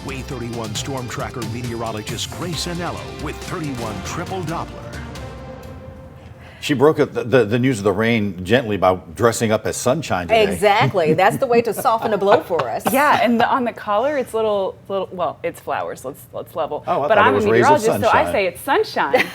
Way 31 Storm Tracker meteorologist Grace Anello with 31 Triple Doppler. She broke up the news of the rain gently by dressing up as sunshine today. Exactly. That's the way to soften the blow for us. Yeah, and on the collar, it's little. Well, it's flowers. Let's level. Oh, I but thought I'm it was a rays of meteorologist, so I sunshine. say it's sunshine.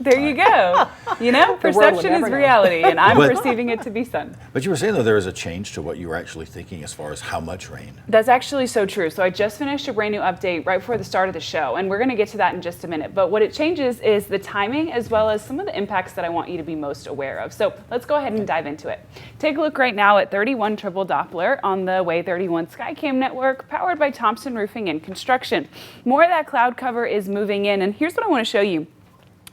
There you go. You know, The world will perception never is know. reality, and I'm But- perceiving it to be sun. But you were saying, though, there is a change to what you were actually thinking as far as how much rain. That's actually so true. So I just finished a brand new update right before the start of the show, and we're going to get to that in just a minute. But what it changes is the timing as well as some of the impacts that I want you to be most aware of. So let's go ahead and dive into it. Take a look right now at 31 Triple Doppler on the Way 31 Skycam network, powered by Thompson Roofing and Construction. More of that cloud cover is moving in, and here's what I want to show you.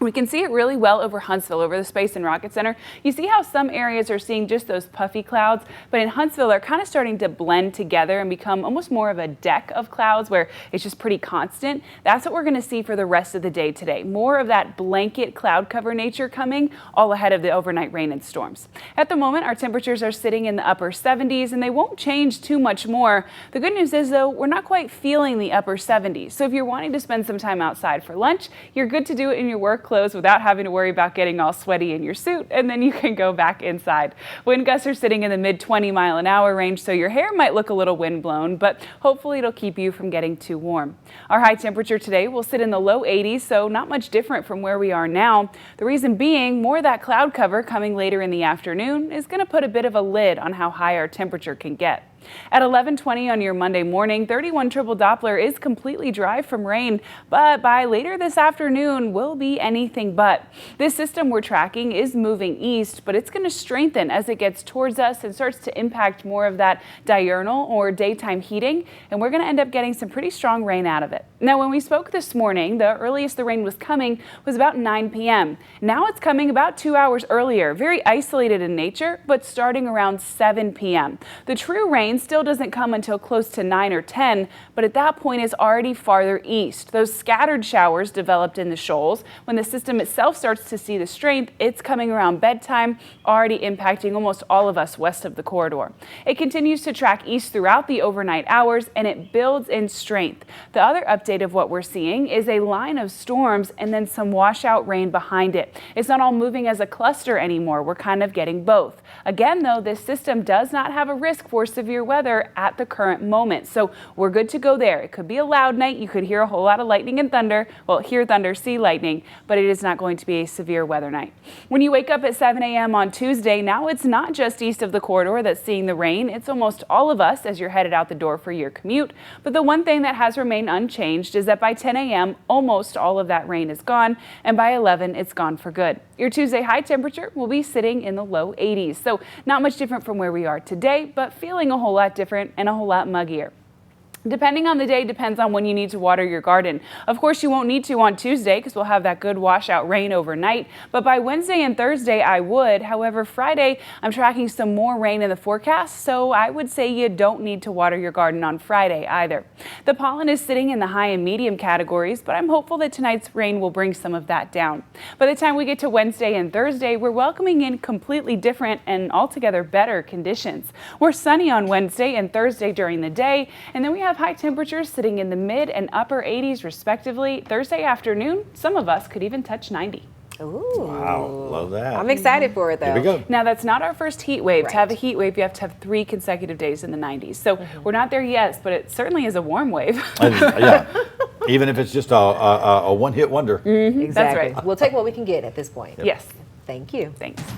We can see it really well over Huntsville, over the Space and Rocket Center. You see how some areas are seeing just those puffy clouds, but in Huntsville, they're kind of starting to blend together and become almost more of a deck of clouds where it's just pretty constant. That's what we're going to see for the rest of the day today. More of that blanket cloud cover nature coming all ahead of the overnight rain and storms. At the moment, our temperatures are sitting in the upper 70s, and they won't change too much more. The good news is, though, we're not quite feeling the upper 70s. So if you're wanting to spend some time outside for lunch, you're good to do it in your work clothes without having to worry about getting all sweaty in your suit, and then you can go back inside. Wind gusts are sitting in the mid 20-mile-an-hour range, so your hair might look a little windblown, but hopefully it'll keep you from getting too warm. Our high temperature today will sit in the low 80s, so not much different from where we are now. The reason being, more of that cloud cover coming later in the afternoon is going to put a bit of a lid on how high our temperature can get. At 11:20 on your Monday morning, 31 Triple Doppler is completely dry from rain, but by later this afternoon will be anything but. This system we're tracking is moving east, but it's going to strengthen as it gets towards us and starts to impact more of that diurnal or daytime heating, and we're going to end up getting some pretty strong rain out of it. Now, when we spoke this morning, the earliest the rain was coming was about 9 p.m. Now it's coming about 2 hours earlier, very isolated in nature, but starting around 7 p.m. The true rain still doesn't come until close to 9 or 10, but at that point is already farther east. Those scattered showers developed in the shoals. When the system itself starts to see the strength, it's coming around bedtime, already impacting almost all of us west of the corridor. It continues to track east throughout the overnight hours, and it builds in strength. The other update of what we're seeing is a line of storms and then some washout rain behind it. It's not all moving as a cluster anymore. We're kind of getting both. Again, though, this system does not have a risk for severe weather at the current moment, so we're good to go there. It could be a loud night. You could hear a whole lot of lightning and thunder. Well, hear thunder, see lightning, but it is not going to be a severe weather night. When you wake up at 7 a.m. on Tuesday, now it's not just east of the corridor that's seeing the rain. It's almost all of us as you're headed out the door for your commute. But the one thing that has remained unchanged is that by 10 a.m., almost all of that rain is gone, and by 11, it's gone for good. Your Tuesday high temperature will be sitting in the low 80s, so not much different from where we are today, but feeling a whole lot different and a whole lot muggier. Depending on the day depends on when you need to water your garden. Of course, you won't need to on Tuesday because we'll have that good washout rain overnight, but by Wednesday and Thursday I would. However, Friday I'm tracking some more rain in the forecast, so I would say you don't need to water your garden on Friday either. The pollen is sitting in the high and medium categories, but I'm hopeful that tonight's rain will bring some of that down. By the time we get to Wednesday and Thursday, we're welcoming in completely different and altogether better conditions. We're sunny on Wednesday and Thursday during the day, and then we have high temperatures sitting in the mid and upper 80s respectively. Thursday afternoon, some of us could even touch 90. Ooh. Wow, love that. I'm excited for it, though. Here we go. Now, that's not our first heat wave. Right. To have a heat wave, you have to have 3 consecutive days in the 90s. So we're not there yet, but it certainly is a warm wave. Yeah, even if it's just a one-hit wonder. Exactly. That's right. We'll take what we can get at this point. Yes. Thank you. Thanks.